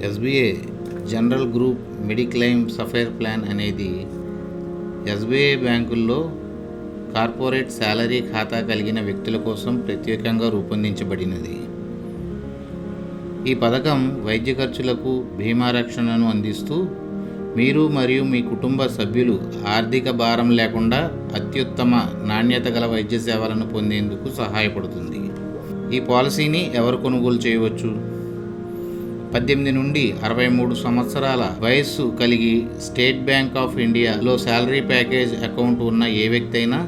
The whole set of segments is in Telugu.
SBI general group mediclaim sapphire plan అనేది ఎస్బీఐ బ్యాంకుల్లో కార్పొరేట్ శాలరీ ఖాతా కలిగిన వ్యక్తుల కోసం ప్రత్యేకంగా రూపొందించబడినది. ఈ పథకం వైద్య ఖర్చులకు బీమా రక్షణను అందిస్తూ మీరు మరియు మీ కుటుంబ సభ్యులు ఆర్థిక భారం లేకుండా అత్యుత్తమ నాణ్యత గల వైద్య సేవలను పొందేందుకు సహాయపడుతుంది. ఈ పాలసీని ఎవరు కొనుగోలు చేయవచ్చు? 18 నుండి 63 సంవత్సరాల వయస్సు కలిగి స్టేట్ బ్యాంక్ ఆఫ్ ఇండియాలో శాలరీ ప్యాకేజ్ అకౌంట్ ఉన్న ఏ వ్యక్తి అయినా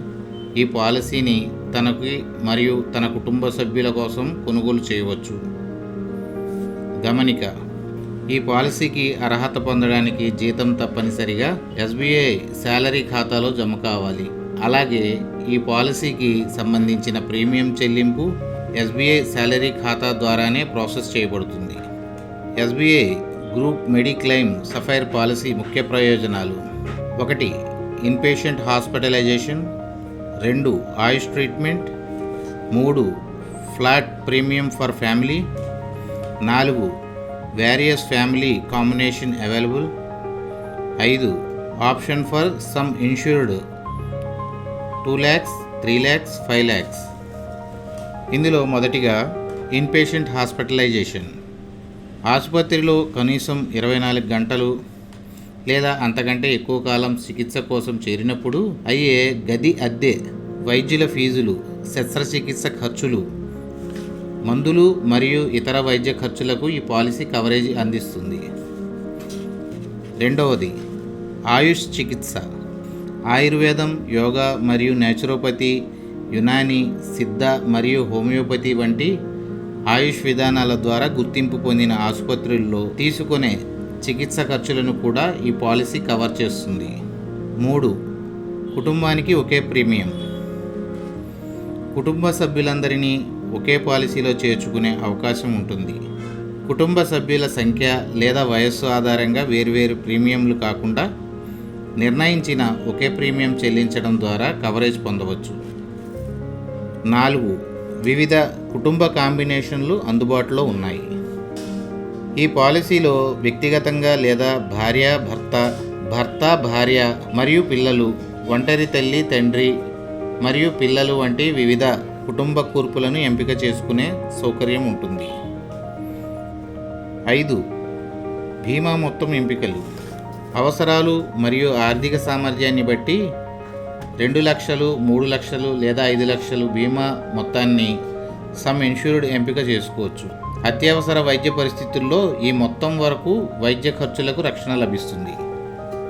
ఈ పాలసీని తనకి మరియు తన కుటుంబ సభ్యుల కోసం కొనుగోలు చేయవచ్చు. గమనిక: ఈ పాలసీకి అర్హత పొందడానికి జీతం తప్పనిసరిగా ఎస్బీఐ శాలరీ ఖాతాలో జమ కావాలి. అలాగే ఈ పాలసీకి సంబంధించిన ప్రీమియం చెల్లింపు ఎస్బీఐ శాలరీ ఖాతా ద్వారానే ప్రాసెస్ చేయబడుతుంది. SBI group mediclaim sapphire policy ముఖ్య ప్రయోజనాలు: 1. Inpatient hospitalisation, 2. AYUSH treatment, 3. Flat premium for family, 4. Various family combination available, 5. Option for sum insured 2 lakhs, 3 lakhs, 5 lakhs. ఇందులో మొదటిగా ఇన్పేషెంట్ హాస్పిటలైజేషన్. ఆసుపత్రిలో కనీసం 24 గంటలు లేదా అంతకంటే ఎక్కువ కాలం చికిత్స కోసం చేరినప్పుడు అయ్యే గది అద్దె, వైద్యుల ఫీజులు, శస్త్రచికిత్స ఖర్చులు, మందులు మరియు ఇతర వైద్య ఖర్చులకు ఈ పాలసీ కవరేజ్ అందిస్తుంది. 2. ఆయుష్ చికిత్స. ఆయుర్వేదం, యోగా మరియు నేచురోపతి, యునాని, సిద్ధ మరియు హోమియోపతి వంటి ఆయుష్ విధానాల ద్వారా గుర్తింపు పొందిన ఆసుపత్రుల్లో తీసుకునే చికిత్స ఖర్చులను కూడా ఈ పాలసీ కవర్ చేస్తుంది. 3. కుటుంబానికి ఒకే ప్రీమియం. కుటుంబ సభ్యులందరినీ ఒకే పాలసీలో చేర్చుకునే అవకాశం ఉంటుంది. కుటుంబ సభ్యుల సంఖ్య లేదా వయస్సు ఆధారంగా వేర్వేరు ప్రీమియంలు కాకుండా నిర్ణయించిన ఒకే ప్రీమియం చెల్లించడం ద్వారా కవరేజ్ పొందవచ్చు. 4. వివిధ కుటుంబ కాంబినేషన్లు అందుబాటులో ఉన్నాయి. ఈ పాలసీలో వ్యక్తిగతంగా లేదా భర్త, భార్య మరియు పిల్లలు, ఒంటరి తల్లి, తండ్రి మరియు పిల్లలు వంటి వివిధ కుటుంబ కూర్పులను ఎంపిక చేసుకునే సౌకర్యం ఉంటుంది. 5. బీమా మొత్తం ఎంపికలు. అవసరాలు మరియు ఆర్థిక సామర్థ్యాన్ని బట్టి 2 లక్షలు, 3 లక్షలు లేదా 5 లక్షలు బీమా మొత్తాన్ని సమ్ ఇన్సూర్డ్ ఎంపిక చేసుకోవచ్చు. అత్యవసర వైద్య పరిస్థితుల్లో ఈ మొత్తం వరకు వైద్య ఖర్చులకు రక్షణ లభిస్తుంది.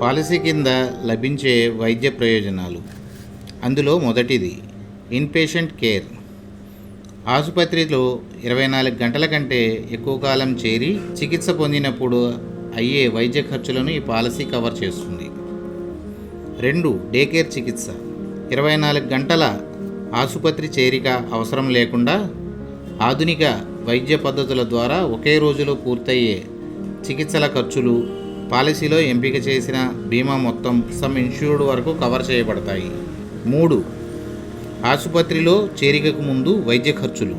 పాలసీ కింద లభించే వైద్య ప్రయోజనాలు. అందులో మొదటిది ఇన్పేషెంట్ కేర్. ఆసుపత్రిలో 24 గంటల కంటే ఎక్కువ కాలం చేరి చికిత్స పొందినప్పుడు అయ్యే వైద్య ఖర్చులను ఈ పాలసీ కవర్ చేస్తుంది. 2. డే కేర్ చికిత్స. 24 గంటల ఆసుపత్రి చేరిక అవసరం లేకుండా ఆధునిక వైద్య పద్ధతుల ద్వారా ఒకే రోజులో పూర్తయ్యే చికిత్సల ఖర్చులు పాలసీలో ఎంపిక చేసిన బీమా మొత్తం సమ్ ఇన్సూర్డ్ వరకు కవర్ చేయబడతాయి. 3. ఆసుపత్రిలో చేరికకు ముందు వైద్య ఖర్చులు.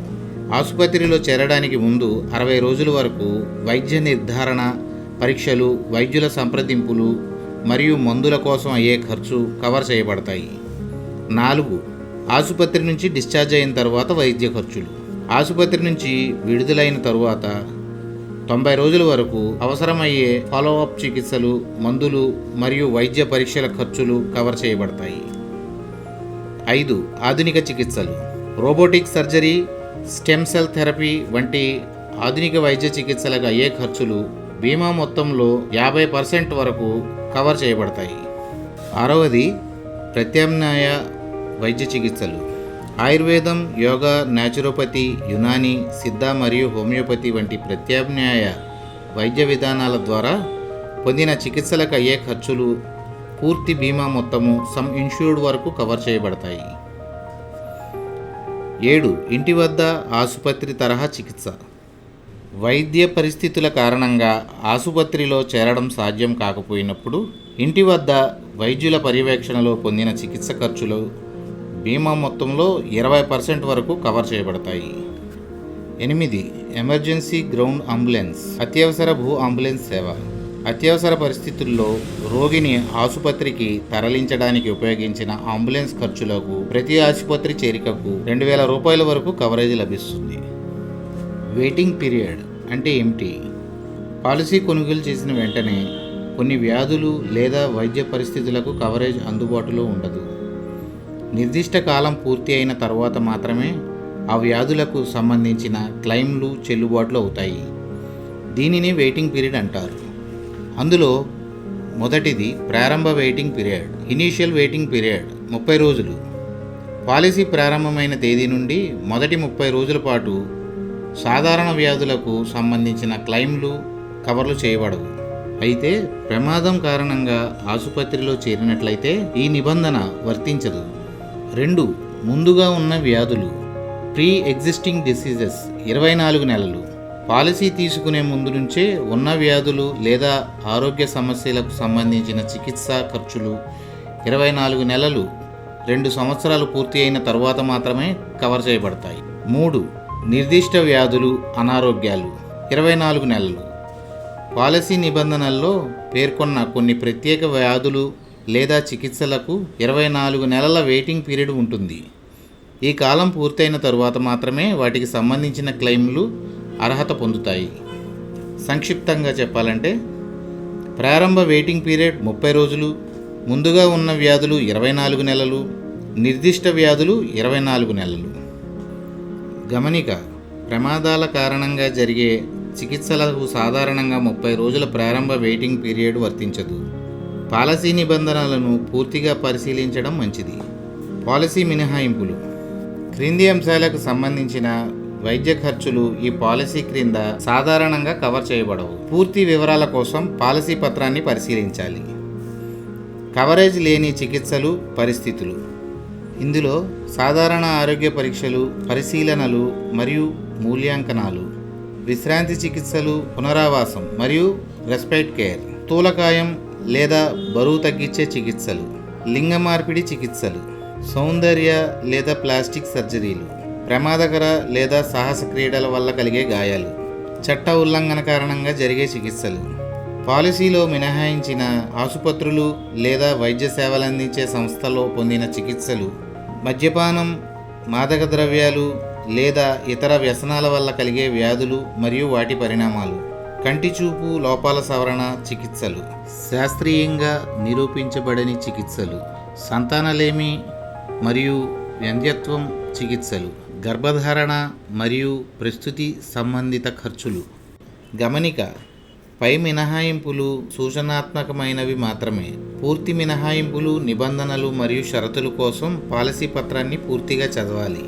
ఆసుపత్రిలో చేరడానికి ముందు 60 రోజుల వరకు వైద్య నిర్ధారణ, పరీక్షలు, వైద్యుల సంప్రదింపులు మరియు మందుల కోసం అయ్యే ఖర్చు కవర్ చేయబడతాయి. 4. ఆసుపత్రి నుంచి డిశ్చార్జ్ అయిన తర్వాత వైద్య ఖర్చులు. ఆసుపత్రి నుంచి విడుదలైన తరువాత 90 రోజుల వరకు అవసరమయ్యే ఫాలోఅప్ చికిత్సలు, మందులు మరియు వైద్య పరీక్షల ఖర్చులు కవర్ చేయబడతాయి. 5. ఆధునిక చికిత్సలు. Robotic surgery, stem cell therapy వంటి ఆధునిక వైద్య చికిత్సలకు అయ్యే ఖర్చులు బీమా మొత్తంలో 50% వరకు కవర్ చేయబడతాయి. 6. ప్రత్యామ్నాయ వైద్య చికిత్సలు. ఆయుర్వేదం, యోగా, నేచురోపతి, యునాని, సిద్ధ మరియు హోమియోపతి వంటి ప్రత్యామ్నాయ వైద్య విధానాల ద్వారా పొందిన చికిత్సలకు అయ్యే ఖర్చులు పూర్తి బీమా మొత్తము సమ్ ఇన్సూర్డ్ వరకు కవర్ చేయబడతాయి. 7. ఇంటి వద్ద ఆసుపత్రి తరహా చికిత్స. వైద్య పరిస్థితుల కారణంగా ఆసుపత్రిలో చేరడం సాధ్యం కాకపోయినప్పుడు ఇంటి వద్ద వైద్యుల పర్యవేక్షణలో పొందిన చికిత్స ఖర్చులు బీమా మొత్తంలో 20% వరకు కవర్ చేయబడతాయి. 8. ఎమర్జెన్సీ గ్రౌండ్ అంబులెన్స్, అత్యవసర భూ అంబులెన్స్ సేవ. అత్యవసర పరిస్థితుల్లో రోగిని ఆసుపత్రికి తరలించడానికి ఉపయోగించిన అంబులెన్స్ ఖర్చులకు ప్రతి ఆసుపత్రి చేరికకు 2000 రూపాయల వరకు కవరేజ్ లభిస్తుంది. వెయిటింగ్ పీరియడ్ అంటే ఏమిటి? పాలసీ కొనుగోలు చేసిన వెంటనే కొన్ని వ్యాధులు లేదా వైద్య పరిస్థితులకు కవరేజ్ అందుబాటులో ఉండదు. నిర్దిష్ట కాలం పూర్తి అయిన తర్వాత మాత్రమే ఆ వ్యాధులకు సంబంధించిన క్లెయిమ్లు చెల్లుబాటులో అవుతాయి. దీనిని వెయిటింగ్ పీరియడ్ అంటారు. అందులో మొదటిది ప్రారంభ waiting period. Initial waiting period 30 రోజులు. పాలసీ ప్రారంభమైన తేదీ నుండి మొదటి 30 రోజుల పాటు సాధారణ వ్యాధులకు సంబంధించిన క్లెయిమ్లు కవర్లు చేయబడవు. అయితే ప్రమాదం కారణంగా ఆసుపత్రిలో చేరినట్లయితే ఈ నిబంధన వర్తించదు. 2. ముందుగా ఉన్న వ్యాధులు. ప్రీ ఎగ్జిస్టింగ్ డిసీజెస్ 24 నెలలు. పాలసీ తీసుకునే ముందు నుంచే ఉన్న వ్యాధులు లేదా ఆరోగ్య సమస్యలకు సంబంధించిన చికిత్సా ఖర్చులు 24 నెలలు 2 సంవత్సరాలు పూర్తి అయిన తరువాత మాత్రమే కవర్ చేయబడతాయి. 3. నిర్దిష్ట వ్యాధులు, అనారోగ్యాలు 24 నెలలు. పాలసీ నిబంధనల్లో పేర్కొన్న కొన్ని ప్రత్యేక వ్యాధులు లేదా చికిత్సలకు 24 నెలల వెయిటింగ్ పీరియడ్ ఉంటుంది. ఈ కాలం పూర్తయిన తరువాత మాత్రమే వాటికి సంబంధించిన క్లెయిమ్లు అర్హత పొందుతాయి. సంక్షిప్తంగా చెప్పాలంటే ప్రారంభ వెయిటింగ్ పీరియడ్ 30 రోజులు, ముందుగా ఉన్న వ్యాధులు 24 నెలలు, నిర్దిష్ట వ్యాధులు 24 నెలలు. గమనిక: ప్రమాదాల కారణంగా జరిగే చికిత్సలకు సాధారణంగా 30 రోజుల ప్రారంభ వెయిటింగ్ పీరియడ్ వర్తించదు. పాలసీ నిబంధనలను పూర్తిగా పరిశీలించడం మంచిది. పాలసీ మినహాయింపులు. క్రింది అంశాలకు సంబంధించిన వైద్య ఖర్చులు ఈ పాలసీ క్రింద సాధారణంగా కవర్ చేయబడవు. పూర్తి వివరాల కోసం పాలసీ పత్రాన్ని పరిశీలించాలి. కవరేజ్ లేని చికిత్సలు, పరిస్థితులు. ఇందులో సాధారణ ఆరోగ్య పరీక్షలు, పరిశీలనలు మరియు మూల్యాంకనాలు, విశ్రాంతి చికిత్సలు, పునరావాసం మరియు రెస్పైట్ కేర్, స్థూలకాయం లేదా బరువు తగ్గించే చికిత్సలు, లింగ మార్పిడి చికిత్సలు, సౌందర్య లేదా ప్లాస్టిక్ సర్జరీలు, ప్రమాదకర లేదా సాహస క్రీడల వల్ల కలిగే గాయాలు, చట్ట ఉల్లంఘన కారణంగా జరిగే చికిత్సలు. పాలసీలో మినహాయించిన ఆసుపత్రులు లేదా వైద్య సేవలందించే సంస్థలో పొందిన చికిత్సలు, మద్యపానం, మాదక ద్రవ్యాలు లేదా ఇతర వ్యసనాల వల్ల కలిగే వ్యాధులు మరియు వాటి పరిణామాలు, కంటి చూపు లోపాల సవరణ చికిత్సలు, శాస్త్రీయంగా నిరూపించబడని చికిత్సలు, సంతానలేమి మరియు వ్యంధ్యత్వం చికిత్సలు, గర్భధారణ మరియు ప్రసూతి సంబంధిత ఖర్చులు. గమనిక: పై మినహాయింపులు సూచనాత్మకమైనవి మాత్రమే. పూర్తి మినహాయింపులు, నిబంధనలు మరియు షరతుల కోసం పాలసీ పత్రాన్ని పూర్తిగా చదవాలి.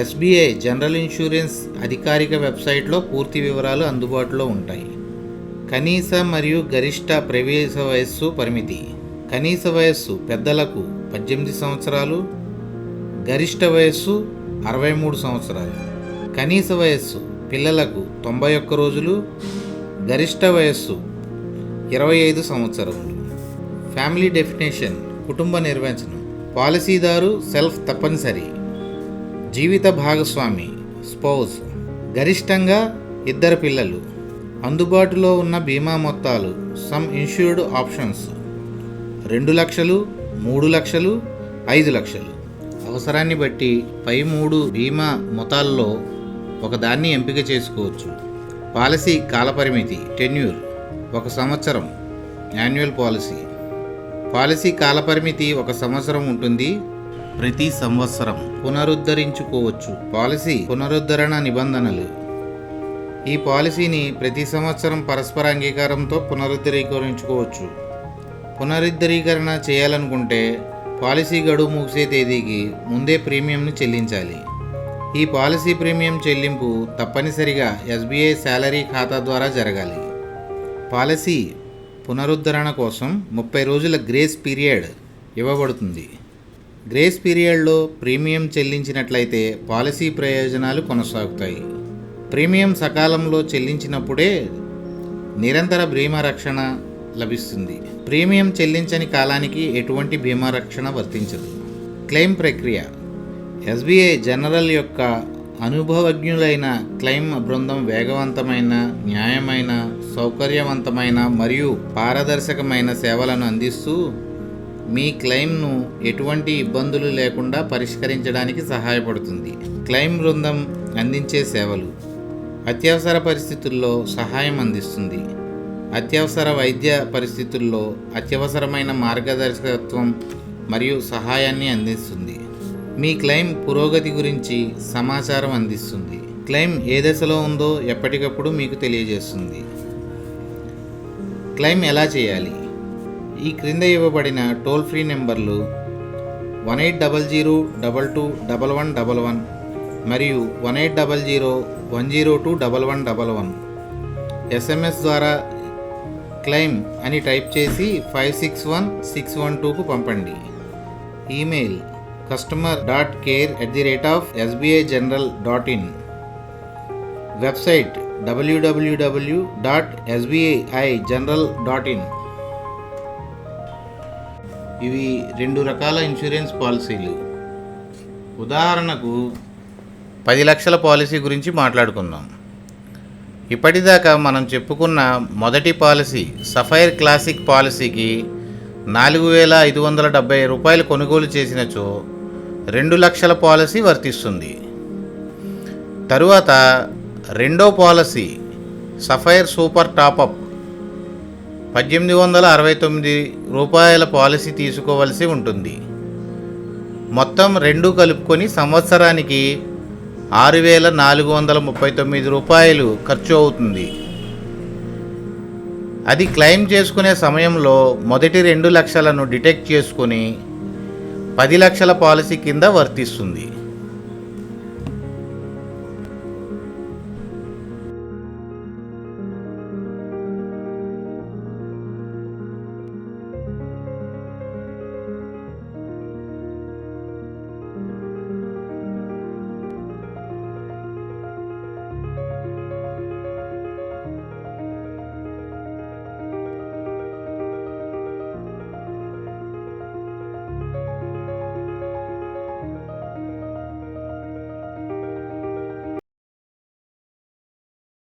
ఎస్బీఐ జనరల్ ఇన్సూరెన్స్ అధికారిక వెబ్సైట్లో పూర్తి వివరాలు అందుబాటులో ఉంటాయి. కనీస మరియు గరిష్ట ప్రవేశ వయస్సు పరిమితి. కనీస వయస్సు పెద్దలకు 18 సంవత్సరాలు, గరిష్ట వయస్సు 63 సంవత్సరాలు. కనీస వయస్సు పిల్లలకు 91 రోజులు, గరిష్ట వయస్సు 25 సంవత్సరములు. ఫ్యామిలీ డెఫినేషన్, కుటుంబ నిర్వచనం. పాలసీదారు సెల్ఫ్ తప్పనిసరి, జీవిత భాగస్వామి స్పౌస్, గరిష్టంగా 2 పిల్లలు. అందుబాటులో ఉన్న బీమా మొత్తాలు సమ్ ఇన్సూర్డ్ ఆప్షన్స్ 2 లక్షలు, 3 లక్షలు, 5 లక్షలు. అవసరాన్ని బట్టి పై 3 బీమా మొత్తాల్లో ఒకదాన్ని ఎంపిక చేసుకోవచ్చు. పాలసీ కాలపరిమితి టెన్యూర్ 1 సంవత్సరం. Annual policy. పాలసీ కాలపరిమితి 1 సంవత్సరం ఉంటుంది. ప్రతి సంవత్సరం పునరుద్ధరించుకోవచ్చు. పాలసీ పునరుద్ధరణ నిబంధనలు. ఈ పాలసీని ప్రతి సంవత్సరం పరస్పర అంగీకారంతో పునరుద్ధరించుకోవచ్చు. పునరుద్ధరీకరణ చేయాలనుకుంటే పాలసీ గడువు ముగిసే తేదీకి ముందే ప్రీమియంను చెల్లించాలి. ఈ పాలసీ ప్రీమియం చెల్లింపు తప్పనిసరిగా ఎస్బీఐ శాలరీ ఖాతా ద్వారా జరగాలి. పాలసీ పునరుద్ధరణ కోసం 30 రోజుల గ్రేస్ పీరియడ్ ఇవ్వబడుతుంది. గ్రేస్ పీరియడ్లో ప్రీమియం చెల్లించినట్లయితే పాలసీ ప్రయోజనాలు కొనసాగుతాయి. ప్రీమియం సకాలంలో చెల్లించినప్పుడే నిరంతర బీమా రక్షణ లభిస్తుంది. ప్రీమియం చెల్లించని కాలానికి ఎటువంటి బీమా రక్షణ వర్తించదు. క్లెయిమ్ ప్రక్రియ. ఎస్బీఐ జనరల్ యొక్క అనుభవజ్ఞులైన క్లెయిమ్ బృందం వేగవంతమైన, న్యాయమైన, సౌకర్యవంతమైన మరియు పారదర్శకమైన సేవలను అందిస్తూ మీ క్లెయిమ్ను ఎటువంటి ఇబ్బందులు లేకుండా పరిష్కరించడానికి సహాయపడుతుంది. క్లెయిమ్ బృందం అందించే సేవలు: అత్యవసర పరిస్థితుల్లో సహాయం అందిస్తుంది. అత్యవసర వైద్య పరిస్థితుల్లో అత్యవసరమైన మార్గదర్శకత్వం మరియు సహాయాన్ని అందిస్తుంది. మీ క్లెయిమ్ పురోగతి గురించి సమాచారం అందిస్తుంది. క్లెయిమ్ ఏ దశలో ఉందో ఎప్పటికప్పుడు మీకు తెలియజేస్తుంది. క్లెయిమ్ ఎలా చేయాలి? ఈ క్రింద ఇవ్వబడిన టోల్ ఫ్రీ నెంబర్లు 1800221111 మరియు 1800102111. SMS ద్వారా క్లెయిమ్ అని టైప్ చేసి 561612కు పంపండి. Email customer.care@sbigeneral.in. Website www.sbigeneral.in. ఇవి 2 రకాల ఇన్సూరెన్స్ పాలసీలు. ఉదాహరణకు 10 లక్షల పాలసీ గురించి మాట్లాడుకుందాం. ఇప్పటిదాకా మనం చెప్పుకున్న మొదటి పాలసీ సఫైర్ క్లాసిక్ పాలసీకి 4,570 రూపాయలు కొనుగోలు చేసినచో 2 లక్షల పాలసీ వర్తిస్తుంది. తరువాత రెండో పాలసీ సఫైర్ సూపర్ టాపప్ 1,869 రూపాయల పాలసీ తీసుకోవలసి ఉంటుంది. మొత్తం రెండు కలుపుకొని సంవత్సరానికి 6,439 రూపాయలు ఖర్చు అవుతుంది. అది క్లెయిమ్ చేసుకునే సమయంలో మొదటి 2 లక్షలను డిటెక్ట్ చేసుకుని 10 లక్షల పాలసీ కింద వర్తిస్తుంది.